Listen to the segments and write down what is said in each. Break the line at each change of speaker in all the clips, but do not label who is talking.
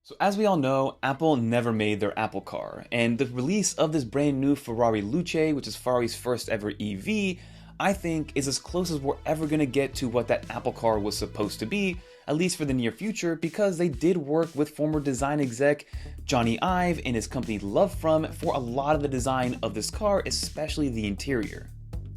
So as we all know, Apple never made their Apple Car, and the release of this brand new Ferrari Luce, which is Ferrari's first ever EV, I think is as close as we're ever going to get to what that Apple Car was supposed to be, at least for the near future, because they did work with former design exec Jony Ive and his company LoveFrom for a lot of the design of this car, especially the interior.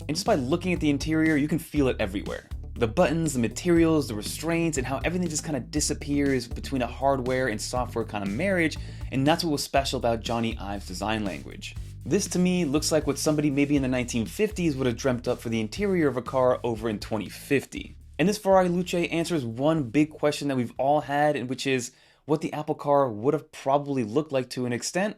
And just by looking at the interior, you can feel it everywhere. The buttons, the materials, the restraints, and how everything just kind of disappears between a hardware and software kind of marriage, and that's what was special about Jony Ive's design language. This to me looks like what somebody maybe in the 1950s would have dreamt up for the interior of a car over in 2050. And this Ferrari Luce answers one big question that we've all had, and which is what the Apple Car would have probably looked like to an extent.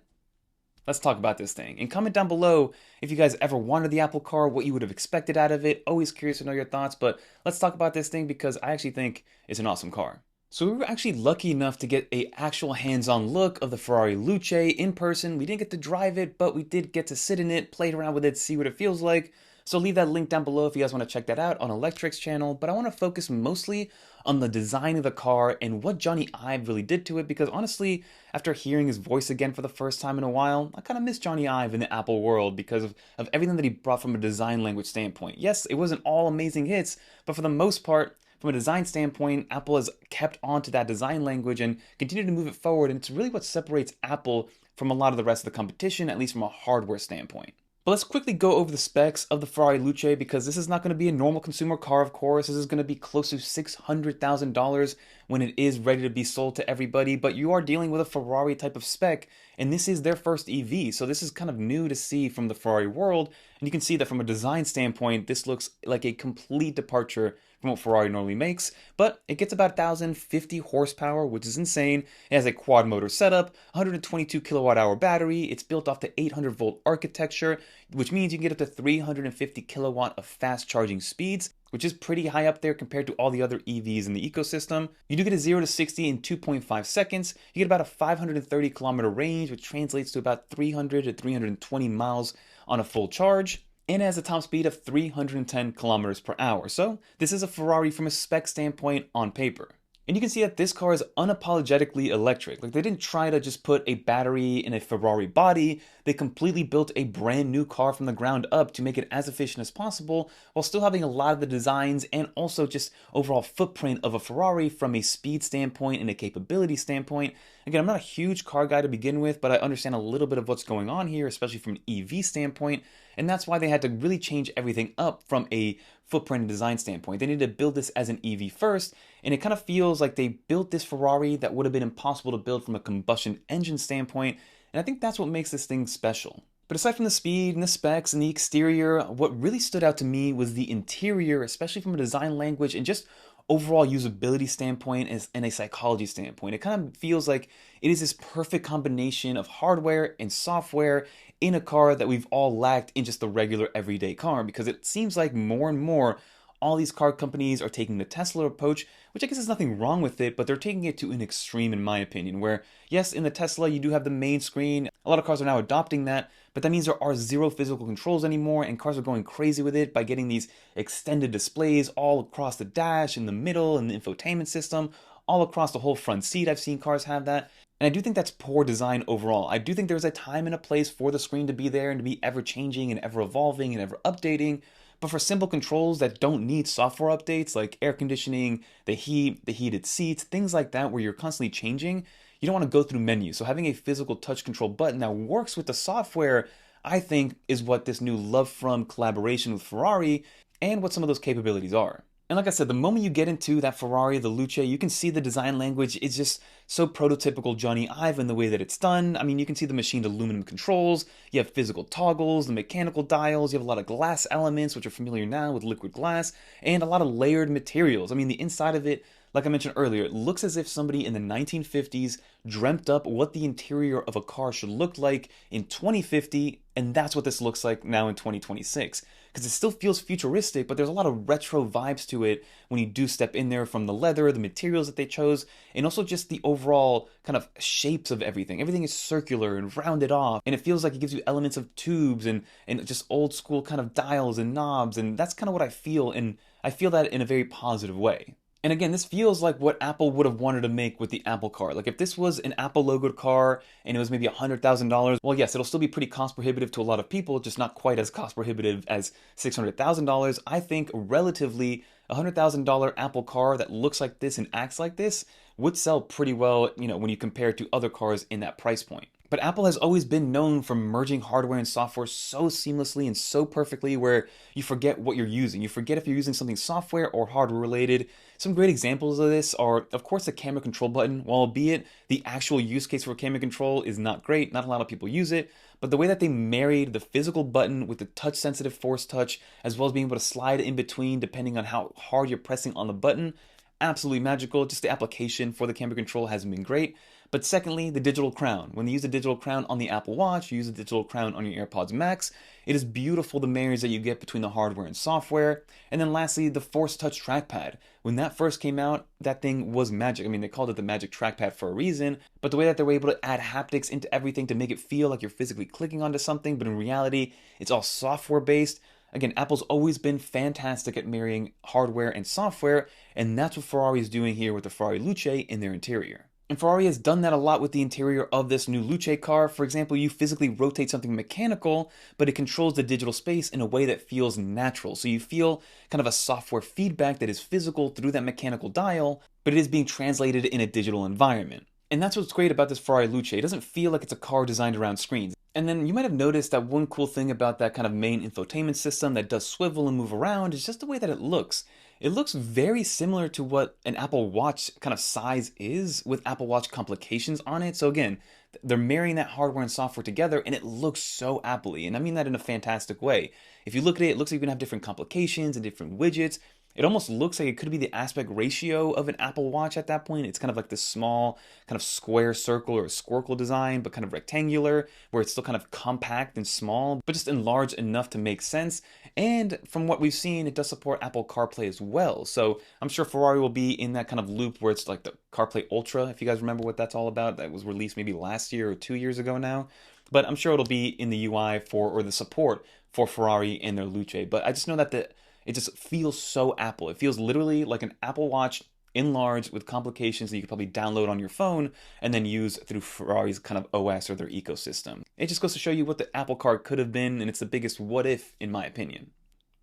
Let's talk about this thing. And comment down below if you guys ever wanted the Apple Car, what you would have expected out of it. Always curious to know your thoughts, but let's talk about this thing because I actually think it's an awesome car. So we were actually lucky enough to get a actual hands-on look of the Ferrari Luce in person. We didn't get to drive it, but we did get to sit in it, play around with it, see what it feels like. So leave that link down below if you guys want to check that out on Electric's channel, but I want to focus mostly on the design of the car and what Jony Ive really did to it, because honestly, after hearing his voice again for the first time in a while, I kind of miss Jony Ive in the Apple world because of everything that he brought from a design language standpoint. Yes, it wasn't all amazing hits, but for the most part, from a design standpoint, Apple has kept on to that design language and continued to move it forward, and it's really what separates Apple from a lot of the rest of the competition, at least from a hardware standpoint. But let's quickly go over the specs of the Ferrari Luce because this is not going to be a normal consumer car, of course. This is going to be close to $600,000 when it is ready to be sold to everybody, but you are dealing with a Ferrari type of spec, and this is their first EV, so this is kind of new to see from the Ferrari world, and you can see that from a design standpoint, this looks like a complete departure from what Ferrari normally makes, but it gets about 1,050 horsepower, which is insane. It has a quad motor setup, 122 kilowatt hour battery, it's built off the 800 volt architecture, which means you can get up to 350 kilowatt of fast charging speeds, which is pretty high up there compared to all the other EVs in the ecosystem. You do get a 0 to 60 in 2.5 seconds, you get about a 530 kilometer range, which translates to about 300 to 320 miles on a full charge, and it has a top speed of 310 kilometers per hour. So this is a Ferrari from a spec standpoint on paper. And you can see that this car is unapologetically electric. Like, they didn't try to just put a battery in a Ferrari body. They completely built a brand new car from the ground up to make it as efficient as possible while still having a lot of the designs and also just overall footprint of a Ferrari from a speed standpoint and a capability standpoint. Again, I'm not a huge car guy to begin with, but I understand a little bit of what's going on here, especially from an EV standpoint. And that's why they had to really change everything up from a footprint and design standpoint. They needed to build this as an EV first, and it kind of feels like they built this Ferrari that would have been impossible to build from a combustion engine standpoint, and I think that's what makes this thing special. But aside from the speed and the specs and the exterior, what really stood out to me was the interior, especially from a design language and just overall usability standpoint and a psychology standpoint. It kind of feels like it is this perfect combination of hardware and software in a car that we've all lacked in just the regular everyday car, because it seems like more and more all these car companies are taking the Tesla approach, which I guess is nothing wrong with it, but they're taking it to an extreme in my opinion, where yes, in the Tesla you do have the main screen. A lot of cars are now adopting that, but that means there are zero physical controls anymore, and cars are going crazy with it by getting these extended displays all across the dash, in the middle, and the infotainment system, all across the whole front seat. I've seen cars have that. And I do think that's poor design overall. I do think there's a time and a place for the screen to be there and to be ever changing and ever evolving and ever updating. But for simple controls that don't need software updates like air conditioning, the heat, the heated seats, things like that where you're constantly changing, you don't want to go through menus. So having a physical touch control button that works with the software, I think, is what this new LoveFrom collaboration with Ferrari and what some of those capabilities are. And like I said, the moment you get into that Ferrari, the Luce, you can see the design language is just so prototypical Jony Ive in the way that it's done. I mean, you can see the machined aluminum controls, you have physical toggles, the mechanical dials, you have a lot of glass elements, which are familiar now with liquid glass, and a lot of layered materials. I mean, the inside of it, like I mentioned earlier, it looks as if somebody in the 1950s dreamt up what the interior of a car should look like in 2050, and that's what this looks like now in 2026. Because it still feels futuristic, but there's a lot of retro vibes to it when you do step in there, from the leather, the materials that they chose, and also just the overall kind of shapes of everything. Everything is circular and rounded off, and it feels like it gives you elements of tubes and just old school kind of dials and knobs, and that's kind of what I feel, and I feel that in a very positive way. And again, this feels like what Apple would have wanted to make with the Apple Car. Like if this was an Apple logoed car and it was maybe $100,000, well, yes, it'll still be pretty cost prohibitive to a lot of people, just not quite as cost prohibitive as $600,000. I think relatively a $100,000 Apple car that looks like this and acts like this would sell pretty well, when you compare it to other cars in that price point. But Apple has always been known for merging hardware and software so seamlessly and so perfectly where you forget what you're using. You forget if you're using something software or hardware related. Some great examples of this are, of course, the camera control button. While albeit the actual use case for camera control is not great, not a lot of people use it, but the way that they married the physical button with the touch-sensitive force touch, as well as being able to slide in between depending on how hard you're pressing on the button, absolutely magical. Just the application for the camera control hasn't been great. But secondly, the digital crown. When you use the digital crown on the Apple Watch, you use the digital crown on your AirPods Max, it is beautiful the marriage that you get between the hardware and software. And then lastly, the Force Touch trackpad. When that first came out, that thing was magic. I mean, they called it the magic trackpad for a reason, but the way that they were able to add haptics into everything to make it feel like you're physically clicking onto something, but in reality, it's all software based. Again, Apple's always been fantastic at marrying hardware and software, and that's what Ferrari is doing here with the Ferrari Luce in their interior. And Ferrari has done that a lot with the interior of this new Luce car. For example, you physically rotate something mechanical, but it controls the digital space in a way that feels natural. So you feel kind of a software feedback that is physical through that mechanical dial, but it is being translated in a digital environment. And that's what's great about this Ferrari Luce. It doesn't feel like it's a car designed around screens. And then you might have noticed that one cool thing about that kind of main infotainment system that does swivel and move around is just the way that it looks. It looks very similar to what an Apple Watch kind of size is with Apple Watch complications on it. So again, they're marrying that hardware and software together and it looks so Apple-y. And I mean that in a fantastic way. If you look at it, it looks like you can have different complications and different widgets. It almost looks like it could be the aspect ratio of an Apple Watch at that point. It's kind of like this small kind of square circle or squircle design, but kind of rectangular, where it's still kind of compact and small, but just enlarged enough to make sense. And from what we've seen, it does support Apple CarPlay as well. So I'm sure Ferrari will be in that kind of loop where it's like the CarPlay Ultra, if you guys remember what that's all about. That was released maybe last year or 2 years ago now. But I'm sure it'll be in the UI or the support for Ferrari and their Luce. But I just know that it just feels so Apple. It feels literally like an Apple Watch enlarged with complications that you could probably download on your phone and then use through Ferrari's kind of OS or their ecosystem. It just goes to show you what the Apple Car could have been, and it's the biggest what if, in my opinion.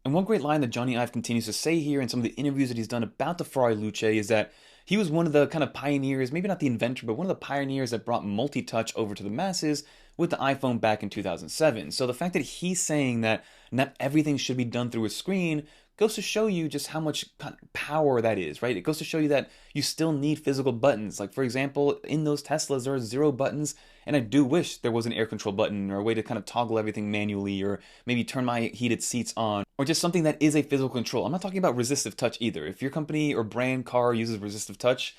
And one great line that Jony Ive continues to say here in some of the interviews that he's done about the Ferrari Luce is that he was one of the kind of pioneers, maybe not the inventor, but one of the pioneers that brought multi-touch over to the masses with the iPhone back in 2007. So the fact that he's saying that not everything should be done through a screen goes to show you just how much power that is, right? It goes to show you that you still need physical buttons. Like, for example, in those Teslas, there are 0 buttons, and I do wish there was an air control button or a way to kind of toggle everything manually, or maybe turn my heated seats on, or just something that is a physical control. I'm not talking about resistive touch either. If your company or brand car uses resistive touch,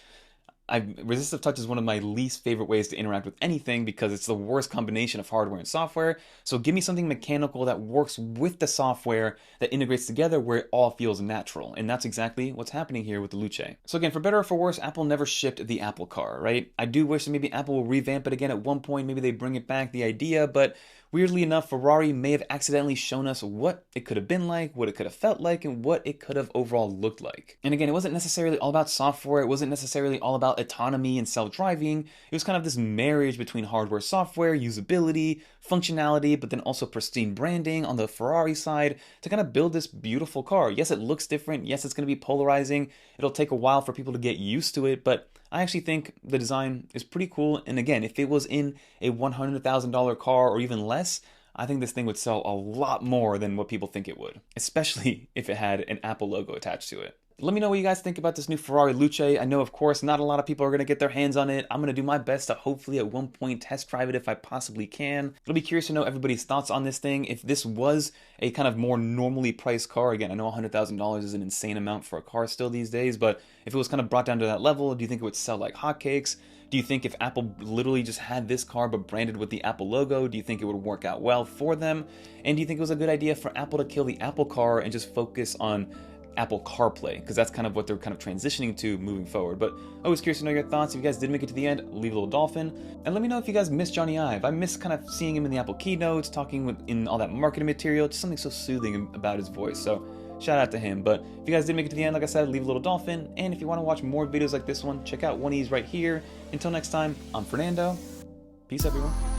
resistive touch is one of my least favorite ways to interact with anything because it's the worst combination of hardware and software. So give me something mechanical that works with the software that integrates together where it all feels natural. And that's exactly what's happening here with the Luce. So again, for better or for worse, Apple never shipped the Apple Car, right? I do wish that maybe Apple will revamp it again at one point. Maybe they bring it back, the idea, but weirdly enough, Ferrari may have accidentally shown us what it could have been like, what it could have felt like, and what it could have overall looked like. And again, it wasn't necessarily all about software. It wasn't necessarily all about autonomy and self-driving. It was kind of this marriage between hardware, software, usability, functionality, but then also pristine branding on the Ferrari side to kind of build this beautiful car. Yes, it looks different. Yes, it's going to be polarizing. It'll take a while for people to get used to it, but I actually think the design is pretty cool. And again, if it was in a $100,000 car or even less, I think this thing would sell a lot more than what people think it would, especially if it had an Apple logo attached to it. Let me know what you guys think about this new Ferrari Luce. I know, of course, not a lot of people are going to get their hands on it. I'm going to do my best to hopefully at one point test drive it if I possibly can. It'll be curious to know everybody's thoughts on this thing. If this was a kind of more normally priced car, again, I know $100,000 is an insane amount for a car still these days, but if it was kind of brought down to that level, do you think it would sell like hotcakes? Do you think if Apple literally just had this car but branded with the Apple logo, do you think it would work out well for them? And do you think it was a good idea for Apple to kill the Apple Car and just focus on Apple CarPlay, because that's kind of what they're kind of transitioning to moving forward? But always curious to know your thoughts. If you guys did make it to the end, leave a little dolphin. And let me know if you guys miss Jony Ive. I miss kind of seeing him in the Apple keynotes, talking in all that marketing material, just something so soothing about his voice. So shout out to him. But if you guys did make it to the end, like I said, leave a little dolphin. And if you want to watch more videos like this one, check out one of these right here. Until next time, I'm Fernando. Peace, everyone.